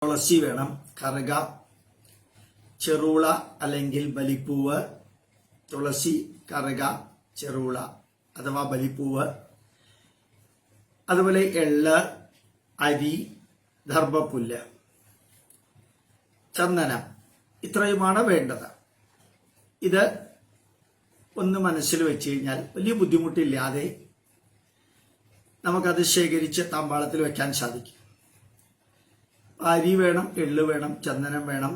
തുളസി വേണം, കറുക, ചെറുള അല്ലെങ്കിൽ ബലിപ്പൂവ്, തുളസി, കറുക, ചെറുള അഥവാ ബലിപ്പൂവ്, അതുപോലെ എള്ള്, അരി, ദർഭപ്പുല്ല്, ചന്ദനം, ഇത്രയുമാണ് വേണ്ടത്. ഇത് ഒന്ന് മനസ്സിൽ വെച്ച് കഴിഞ്ഞാൽ വലിയ ബുദ്ധിമുട്ടില്ലാതെ നമുക്കത് ശേഖരിച്ച് താമ്പാളത്തിൽ വെക്കാൻ സാധിക്കും. അരി വേണം, എള്ള് വേണം, ചന്ദനം വേണം,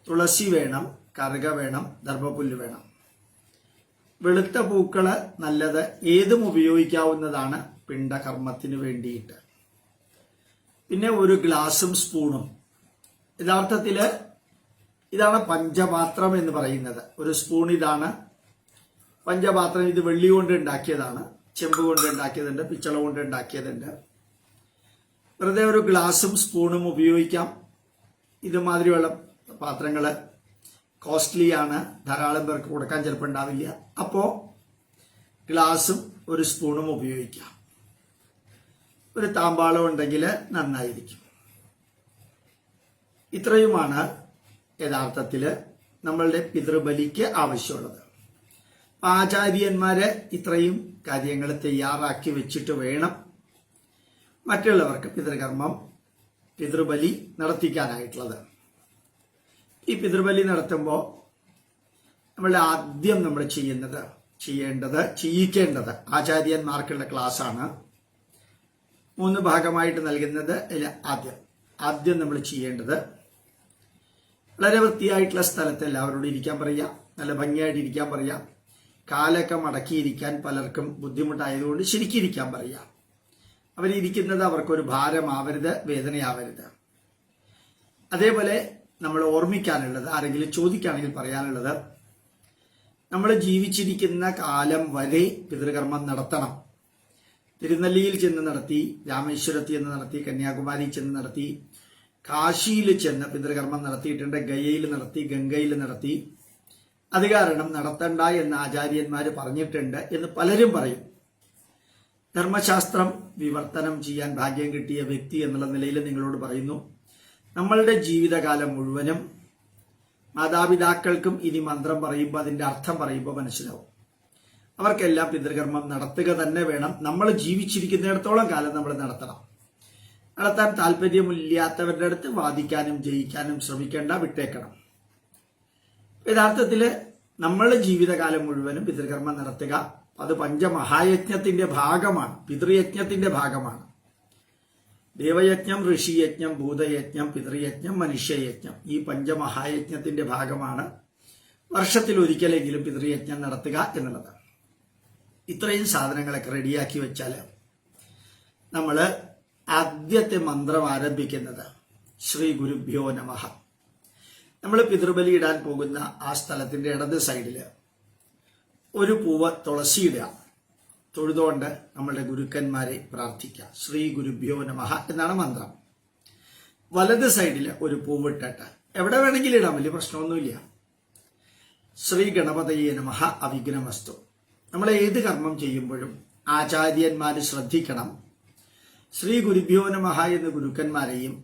തുളസി വേണം, കറുക വേണം, ദർഭപ്പുല്ല് വേണം. വെളുത്ത പൂക്കള് നല്ലത്, ഏതും ഉപയോഗിക്കാവുന്നതാണ് പിണ്ടകർമ്മത്തിന് വേണ്ടിയിട്ട്. പിന്നെ ഒരു ഗ്ലാസും സ്പൂണും. യഥാർത്ഥത്തില് ഇതാണ് പഞ്ചപാത്രം എന്ന് പറയുന്നത്. ഒരു സ്പൂൺ ഇതാണ് പഞ്ചപാത്രം. ഇത് വെള്ളി കൊണ്ട് ഉണ്ടാക്കിയതാണ്, ചെമ്പ് കൊണ്ട് ഉണ്ടാക്കിയതുണ്ട്, പിച്ചള കൊണ്ട് ഉണ്ടാക്കിയതുണ്ട്. വെറുതെ ഒരു ഗ്ലാസും സ്പൂണും ഉപയോഗിക്കാം. ഇതുമാതിരിയുള്ള പാത്രങ്ങൾ കോസ്റ്റ്ലി ആണ്, ധാരാളം പേർക്ക് കൊടുക്കാൻ ചിലപ്പോൾ ഉണ്ടാവില്ല. അപ്പോൾ ഗ്ലാസും ഒരു സ്പൂണും ഉപയോഗിക്കാം. ഒരു താമ്പാളം ഉണ്ടെങ്കിൽ നന്നായിരിക്കും. ഇത്രയുമാണ് യഥാർത്ഥത്തിൽ നമ്മളുടെ പിതൃബലിക്ക് ആവശ്യമുള്ളത്. ആചാര്യന്മാര് ഇത്രയും കാര്യങ്ങൾ തയ്യാറാക്കി വെച്ചിട്ട് വേണം മറ്റുള്ളവർക്ക് പിതൃബലി നടത്തിക്കാനായിട്ടുള്ളത്. ഈ പിതൃബലി നടത്തുമ്പോൾ ആദ്യം നമ്മൾ ചെയ്യിക്കേണ്ടത് ആചാര്യന്മാർക്കുള്ള ക്ലാസ്സാണ്. 3 ഭാഗമായിട്ട് നൽകുന്നത്. ആദ്യം നമ്മൾ ചെയ്യേണ്ടത് വളരെ വൃത്തിയായിട്ടുള്ള സ്ഥലത്ത് എല്ലാവരോടും ഇരിക്കാൻ പറയാം, നല്ല ഭംഗിയായിട്ട് ഇരിക്കാൻ പറയാം. കാലൊക്കെ മടക്കിയിരിക്കാൻ പലർക്കും ബുദ്ധിമുട്ടായതുകൊണ്ട് ശരിക്കിരിക്കാൻ പറയാം. അവരിയ്ക്കുന്നത് അവർക്കൊരു ഭാരമാവരുത്, വേദനയാവരുത്. അതേപോലെ നമ്മൾ ഓർമ്മിക്കാനുള്ളത്, ആരെങ്കിലും ചോദിക്കുകയാണെങ്കിൽ പറയാനുള്ളത്, നമ്മൾ ജീവിച്ചിരിക്കുന്ന കാലം വരെ പിതൃകർമ്മം നടത്തണം. തിരുനെല്ലിയിൽ ചെന്ന് നടത്തി, രാമേശ്വരത്തിൽ ചെന്ന് നടത്തി, കന്യാകുമാരി ചെന്ന് നടത്തി, കാശിയിൽ ചെന്ന് പിതൃകർമ്മം നടത്തിയിട്ടുണ്ട്, ഗയയിൽ നടത്തി, ഗംഗയിൽ നടത്തി. അത് കാരണം നടത്തണ്ട എന്ന് ആചാര്യന്മാർ പറഞ്ഞിട്ടുണ്ട് എന്ന് പലരും പറയും. ധർമ്മശാസ്ത്രം വിവർത്തനം ചെയ്യാൻ ഭാഗ്യം കിട്ടിയ വ്യക്തി എന്നുള്ള നിലയിൽ നിങ്ങളോട് പറയുന്നു, നമ്മളുടെ ജീവിതകാലം മുഴുവനും മാതാപിതാക്കൾക്കും ഇനി മന്ത്രം പറയുമ്പോൾ അതിന്റെ അർത്ഥം പറയുമ്പോൾ മനസ്സിലാവും. അവർക്കെല്ലാം പിതൃകർമ്മം നടത്തുക തന്നെ വേണം. നമ്മൾ ജീവിച്ചിരിക്കുന്നിടത്തോളം കാലം നമ്മൾ നടത്തണം. നടത്താൻ താല്പര്യമില്ലാത്തവരുടെ അടുത്ത് വാദിക്കാനും ജയിക്കാനും ശ്രമിക്കേണ്ട, വിട്ടേക്കണം. യഥാർത്ഥത്തില് നമ്മളുടെ ജീവിതകാലം മുഴുവനും പിതൃകർമ്മം നടത്തുക, അത് പഞ്ചമഹായജ്ഞത്തിന്റെ ഭാഗമാണ്, പിതൃയജ്ഞത്തിന്റെ ഭാഗമാണ്. ദേവയജ്ഞം, ഋഷിയജ്ഞം, ഭൂതയജ്ഞം, പിതൃയജ്ഞം, മനുഷ്യയജ്ഞം, ഈ പഞ്ചമഹായജ്ഞത്തിന്റെ ഭാഗമാണ് വർഷത്തിൽ ഒരിക്കലെങ്കിലും പിതൃയജ്ഞം നടത്തുക എന്നുള്ളത്. ഇത്രയും സാധനങ്ങളൊക്കെ റെഡിയാക്കി വെച്ചാൽ നമ്മൾ ആദ്യത്തെ മന്ത്രം ആരംഭിക്കുന്നത് ശ്രീ ഗുരുഭ്യോ നമഃ. നമ്മൾ പിതൃബലി ഇടാൻ പോകുന്ന ആ സ്ഥലത്തിന്റെ ഇടത് സൈഡിൽ ഒരു പൂവ് തുളസിയിടുക. തൊഴുതുകൊണ്ട് നമ്മളുടെ ഗുരുക്കന്മാരെ പ്രാർത്ഥിക്കുക. ശ്രീ ഗുരുഭ്യോ നമഃ എന്നാണ് മന്ത്രം. വലത് സൈഡിൽ ഒരു പൂവിട്ടിട്ട് എവിടെ വേണമെങ്കിലും ഇടാം, വലിയ പ്രശ്നമൊന്നുമില്ല. ശ്രീ ഗണപതയേ നമഃ അവിഘ്നമസ്തു. നമ്മൾ ഏത് കർമ്മം ചെയ്യുമ്പോഴും ആചാര്യന്മാർ ശ്രദ്ധിക്കണം, ശ്രീ ഗുരുഭ്യോ നമഃ എന്ന് ഗുരുക്കന്മാരെയും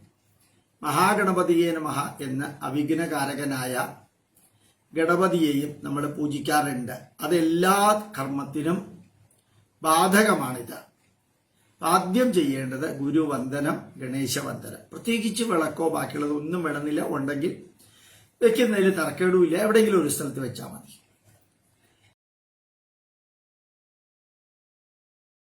മഹാഗണപതിയെ നമഃ എന്ന് അവിഘ്നകാരകനായ ഗണപതിയെയും നമ്മൾ പൂജിക്കാറുണ്ട്. അതെല്ലാ കർമ്മത്തിനും ബാധകമാണിത്. ആദ്യം ചെയ്യേണ്ടത് ഗുരുവന്ദനം, ഗണേശവന്ദനം. പ്രത്യേകിച്ച് വിളക്കോ ബാക്കിയുള്ളത് ഒന്നും വേണമെന്നില്ല. ഉണ്ടെങ്കിൽ വെക്കുന്നതിൽ തറക്കേടുമില്ല, എവിടെയെങ്കിലും ഒരു സ്ഥലത്ത് വെച്ചാൽ മതി.